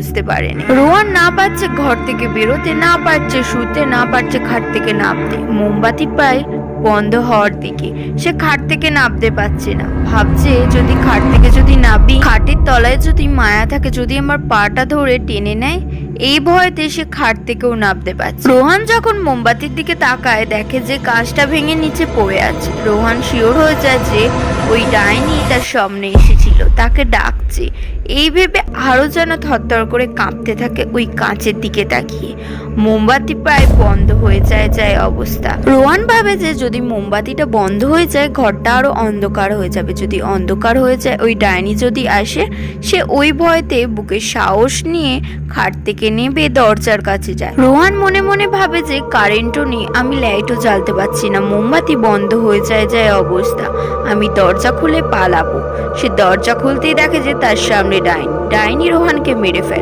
বুঝতে পারেনি। রোহান না পারছে ঘর থেকে বেরোতে, না পারছে শুতে, না পারছে খাট থেকে নামতে। মোমবাতি প্রায় বন্ধ হওয়ার দিকে, সে খাট থেকে নামতে পারছে না। ভাবছে যদি খাট থেকে যদি নামি, খাটের তলায় যদি মায়া থাকে, যদি আমার পাটা ধরে টেনে নেয়। এই ভয়তে সে খাট থেকেও নামতে পারছে। রোহান যখন মোমবাতির দিকে তাকায়, দেখে যে কাঁচটা ভেঙে নিচে পড়ে আছে। রোহান শিওর হয়ে যায় যে ওই ডাইনি তার সামনে এসেছিল, তাকে ডাকছে। এই ভেবে আরো যেন থরথর করে কাঁপতে থাকে ওই কাঁচের দিকে তাকিয়ে। মোমবাতি প্রায় বন্ধ হয়ে যায় অবস্থা। রোহান ভাবে যে যদি মোমবাতিটা বন্ধ হয়ে যায়, ঘরটা আরো অন্ধকার হয়ে যাবে। যদি অন্ধকার হয়ে যায়, ওই ডাইনি যদি আসে, সে ওই ভয়তে বুকে সাহস নিয়ে খাট থেকে নেমে দরজার কাছে যায়। রোহান মনে মনে ভাবে যে কারেন্টও নেই, আমি লাইটও জ্বালতে পারছি না, মোমবাতি বন্ধ হয়ে যায় অবস্থা, আমি দরজা খুলে পালাবো। সে দরজা খুলতেই দেখে যে তার সামনে ডাইনি রোহানকে মেরে ফেলে।